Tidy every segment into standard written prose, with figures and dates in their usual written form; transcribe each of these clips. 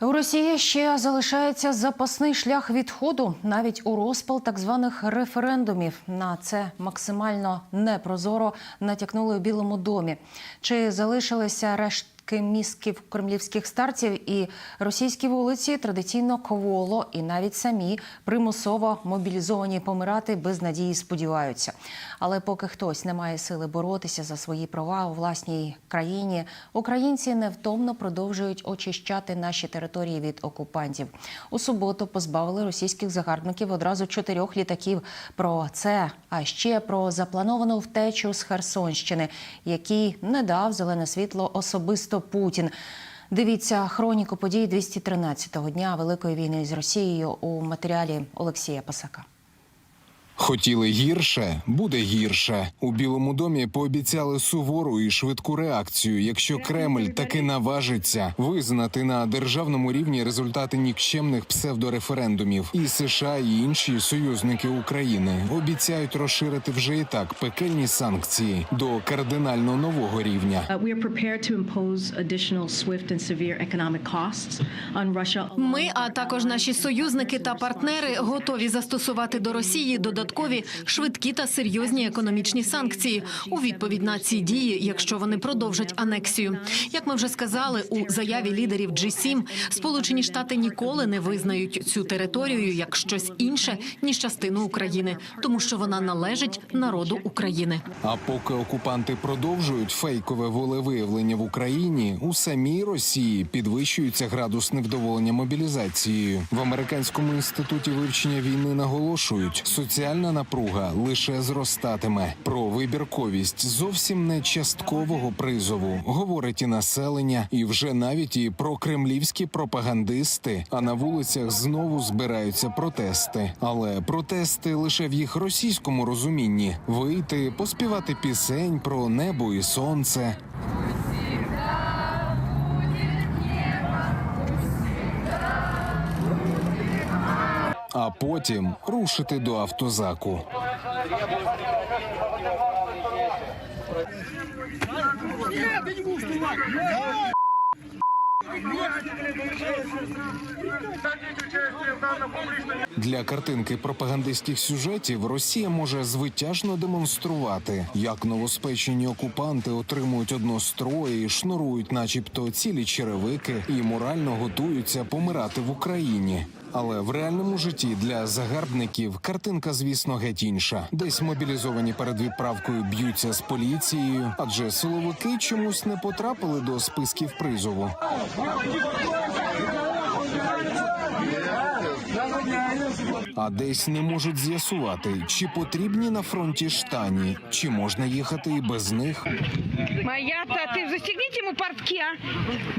У Росії ще залишається запасний шлях відходу навіть у розпал так званих референдумів. На це максимально непрозоро натякнули у Білому домі. Чи залишилися рештки мізків кремлівських старців і російські вулиці традиційно кволо і навіть самі примусово мобілізовані помирати без надії сподіваються. Але поки хтось не має сили боротися за свої права у власній країні, українці невтомно продовжують очищати наші території від окупантів. У суботу позбавили російських загарбників одразу 4 літаків. Про це, а ще про заплановану втечу з Херсонщини, який не дав зелене світло особисто Путін. Дивіться хроніку подій 213-го дня Великої війни з Росією у матеріалі Олексія Пасака. Хотіли гірше – буде гірше. У Білому домі пообіцяли сувору і швидку реакцію, якщо Кремль таки наважиться визнати на державному рівні результати нікчемних псевдореферендумів. І США, і інші союзники України обіцяють розширити вже і так пекельні санкції до кардинально нового рівня. Ми, а також наші союзники та партнери готові застосувати до Росії додаткові швидкі та серйозні економічні санкції у відповідь на ці дії, якщо вони продовжать анексію. Як ми вже сказали у заяві лідерів G7, Сполучені Штати ніколи не визнають цю територію як щось інше, ніж частину України, тому що вона належить народу України. А поки окупанти продовжують фейкове волевиявлення в Україні, у самій Росії підвищується градус невдоволення мобілізацією. В Американському інституті вивчення війни наголошують, соціальна напруга лише зростатиме. Про вибірковість зовсім не часткового призову говорить і населення, і вже навіть і прокремлівські пропагандисти. А на вулицях знову збираються протести. Але протести лише в їх російському розумінні. Вийти, поспівати пісень про небо і сонце. А потім рушити до автозаку. Для картинки пропагандистських сюжетів Росія може звитяжно демонструвати, як новоспечені окупанти отримують однострої, шнурують начебто цілі черевики і морально готуються помирати в Україні. Але в реальному житті для загарбників картинка, звісно, геть інша. Десь мобілізовані перед відправкою б'ються з поліцією, адже силовики чомусь не потрапили до списків призову. А десь не можуть з'ясувати, чи потрібні на фронті штані, чи можна їхати і без них. Моя-то, ты застегните ему портки, а?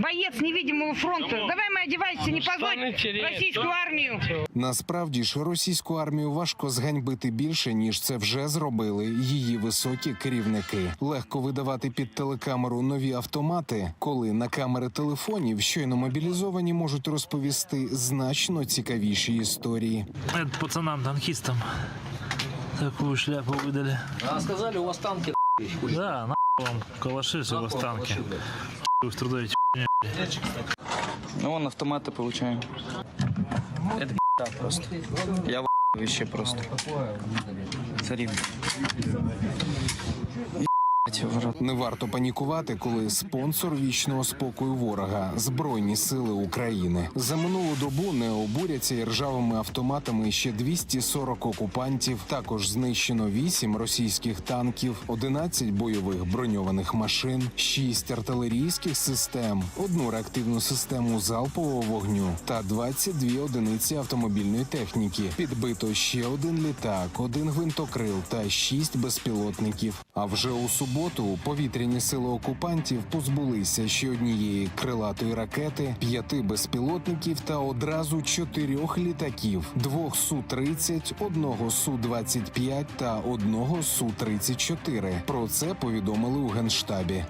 Боец невидимого фронта. Давай, мы одевайся, не позорь российскую армию. Насправді ж, російську армію важко зганьбити більше, ніж це вже зробили її високі керівники. Легко видавати під телекамеру нові автомати, коли на камери телефонів щойно мобілізовані можуть розповісти значно цікавіші історії. Пацанам-танкистам такую шляпу выдали. А сказали, у вас танки. Да, на вам калаши, у вас танки. Вы страдаете, Ну, вон автоматы получаем. Это просто. Я вообще просто. Смотри. Не варто панікувати, коли спонсор вічного спокою ворога – Збройні сили України. За минулу добу не обуряться і ржавими автоматами ще 240 окупантів. Також знищено 8 російських танків, 11 бойових броньованих машин, 6 артилерійських систем, 1 реактивну систему залпового вогню та 22 одиниці автомобільної техніки. Підбито ще 1 літак, 1 гвинтокрил та 6 безпілотників. А вже у суботу повітряні сили окупантів позбулися ще однієї крилатої ракети, 5 безпілотників та одразу 4 літаків, 2 Су-30, 1 Су-25 та 1 Су-34. Про це повідомили у Генштабі.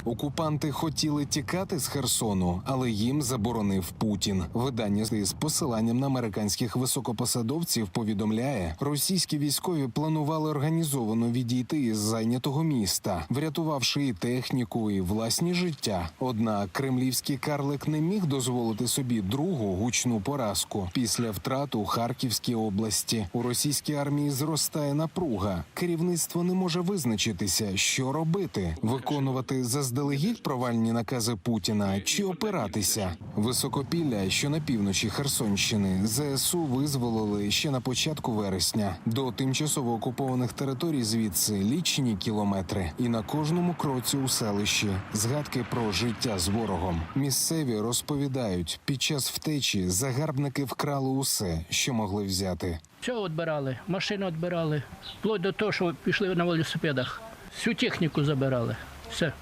Окупанти хотіли тікати з Херсону, але їм заборонив Путін. Видання з посиланням на американських високопосадовців повідомляє, російські військові планували організовано відійти із зайнятого міста, врятувавши і техніку, і власні життя. Однак кремлівський карлик не міг дозволити собі другу гучну поразку. Після втрат у Харківській області у російській армії зростає напруга. Керівництво не може визначитися, що робити – виконувати заздалегідь провальні накази Путіна чи опиратися. Високопілля, що на півночі Херсонщини, ЗСУ визволили ще на початку вересня. До тимчасово окупованих територій звідси лічені кілометри. І на кожному кроці у селищі згадки про життя з ворогом. Місцеві розповідають, під час втечі загарбники вкрали усе, що могли взяти. Все відбирали, машини відбирали, вплоть до того, що пішли на велосипедах. Всю техніку забирали, все.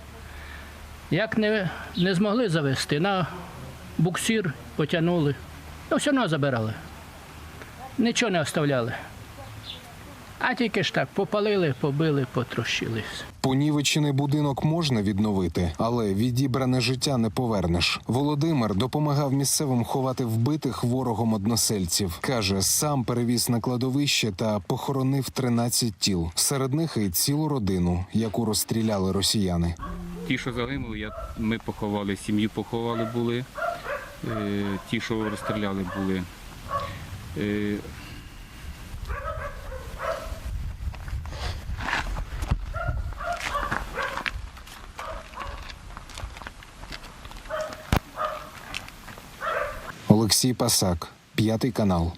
Як не змогли завести, на буксир потягнули, ну все одно забирали. Нічого не оставляли. А тільки ж так, попалили, побили, потрощили. Понівечений будинок можна відновити, але відібране життя не повернеш. Володимир допомагав місцевим ховати вбитих ворогом односельців. Каже, сам перевіз на кладовище та похоронив 13 тіл. Серед них і цілу родину, яку розстріляли росіяни. Ті, що загинули, ми поховали, сім'ю поховали були, ті, що розстріляли були. Олексій Пасак, 5 канал.